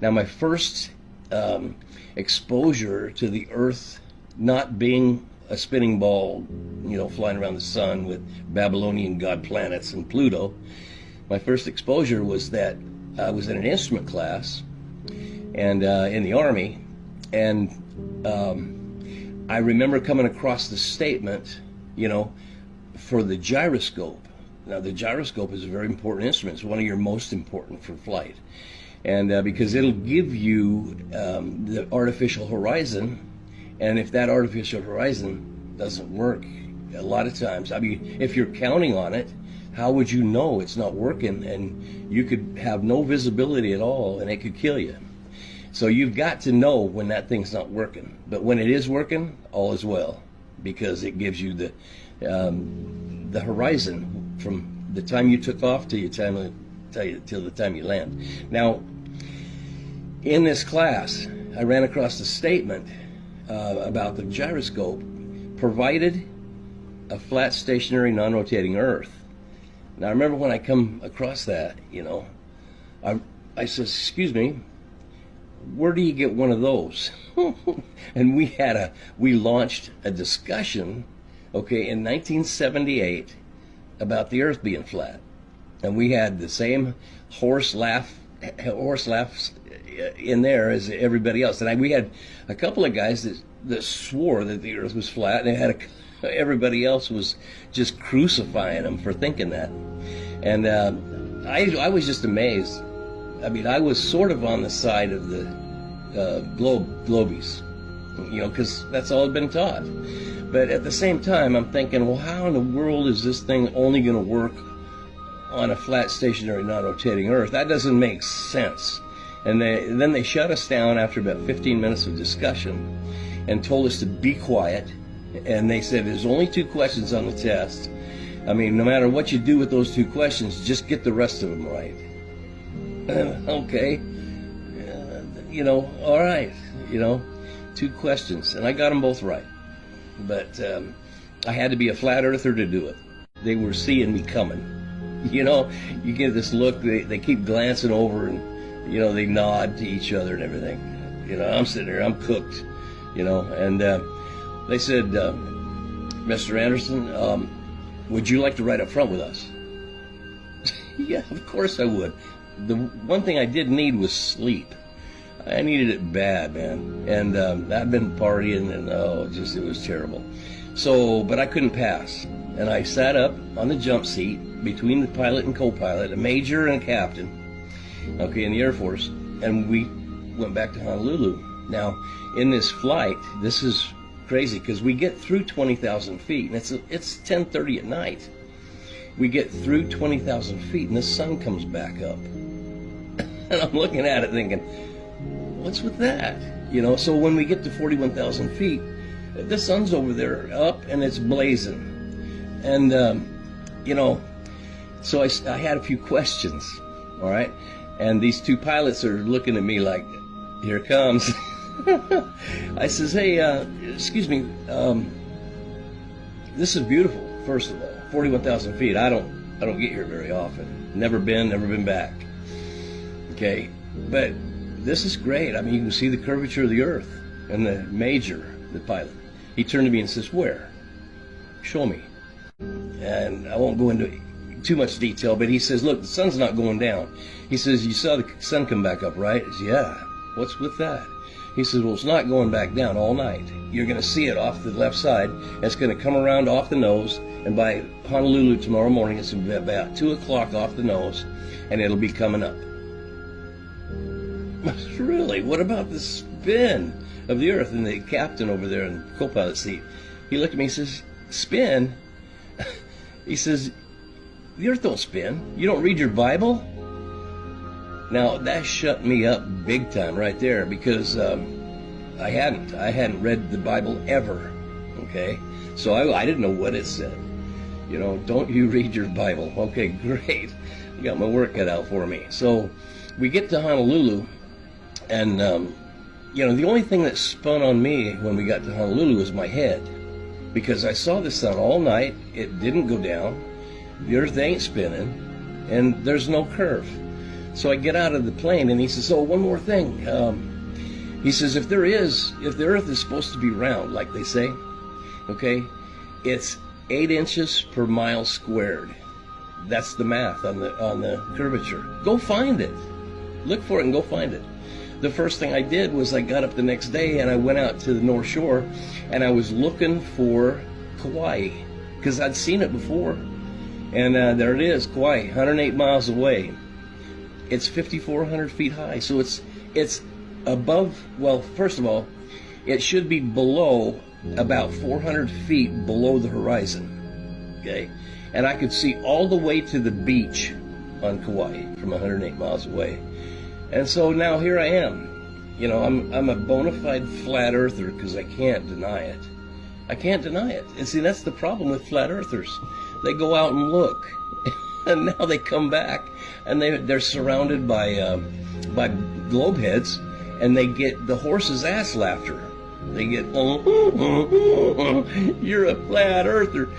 Now, my first exposure to the Earth not being a spinning ball, flying around the sun with Babylonian god planets and Pluto, my first exposure was that I was in an instrument class and in the Army, and I remember coming across the statement, for the gyroscope. Now, the gyroscope is a very important instrument. It's one of your most important for flight. And because it'll give you the artificial horizon, and if that artificial horizon doesn't work, a lot of times, if you're counting on it, how would you know it's not working? And you could have no visibility at all, and it could kill you. So you've got to know when that thing's not working. But when it is working, all is well, because it gives you the horizon from the time you took off till the time you land. Now, in this class, I ran across a statement about the gyroscope, provided a flat, stationary, non-rotating Earth. Now, I remember when I come across that, I said, excuse me, where do you get one of those? And we launched a discussion, okay, in 1978 about the Earth being flat. And we had the same horse laughs in there as everybody else. And we had a couple of guys that swore that the Earth was flat, and everybody else was just crucifying them for thinking that. And I was just amazed. I was sort of on the side of the globies, because that's all I'd been taught. But at the same time, I'm thinking, well, how in the world is this thing only going to work on a flat, stationary, non-rotating Earth? That doesn't make sense. And then they shut us down after about 15 minutes of discussion and told us to be quiet. And they said, there's only 2 questions on the test. No matter what you do with those 2 questions, just get the rest of them right. Okay. All right. 2 questions. And I got them both right. But I had to be a flat earther to do it. They were seeing me coming. You get this look, they keep glancing over, and they nod to each other and everything. I'm sitting there, I'm cooked, and they said, Mr. Anderson, would you like to ride up front with us? Yeah, of course I would. The one thing I did need was sleep. I needed it bad, man. And I'd been partying, and it was terrible. So, but I couldn't pass. And I sat up on the jump seat between the pilot and co-pilot, a major and a captain, okay, in the Air Force, and we went back to Honolulu. Now, in this flight, this is crazy, because we get through 20,000 feet, and it's 10:30 at night. We get through 20,000 feet, and the sun comes back up. And I'm looking at it thinking, what's with that? So when we get to 41,000 feet, the sun's over there up, and it's blazing. And, so I had a few questions, all right? And these 2 pilots are looking at me like, here it comes. I says, hey, excuse me, this is beautiful, first of all. 41,000 feet, I don't get here very often. Never been back. Okay, but this is great. You can see the curvature of the Earth. And the major, the pilot, he turned to me and says, where? Show me. And I won't go into too much detail, but he says, look, the sun's not going down. He says, you saw the sun come back up, right? I said, yeah. What's with that? He says, well, it's not going back down all night. You're going to see it off the left side. And it's going to come around off the nose, and by Honolulu tomorrow morning, it's going to be about 2 o'clock off the nose, and it'll be coming up. Really? What about the spin of the Earth? And the captain over there in the co-pilot seat, he looked at me and says, spin? He says, the Earth don't spin. You don't read your Bible? Now, that shut me up big time right there, because I hadn't read the Bible ever, okay? So I didn't know what it said. Don't you read your Bible? Okay, great. I got my work cut out for me. So we get to Honolulu, and the only thing that spun on me when we got to Honolulu was my head, because I saw the sun all night. It didn't go down. The Earth ain't spinning, and there's no curve. So I get out of the plane, and he says, "Oh, one more thing." He says, if the Earth is supposed to be round, like they say, okay, it's 8 inches per mile squared. That's the math on the curvature. Go find it. Look for it and go find it. The first thing I did was I got up the next day and I went out to the North Shore, and I was looking for Kauai because I'd seen it before. And there it is, Kauai, 108 miles away. It's 5,400 feet high, so it's above. Well, first of all, it should be below about 400 feet below the horizon. Okay, and I could see all the way to the beach on Kauai from 108 miles away. And so now here I am. You know, I'm a bona fide flat earther because I can't deny it. I can't deny it. And see, that's the problem with flat earthers. They go out and look, and now they come back, and they're surrounded by globe heads, and they get the horse's ass laughter. They get, you're a flat earther.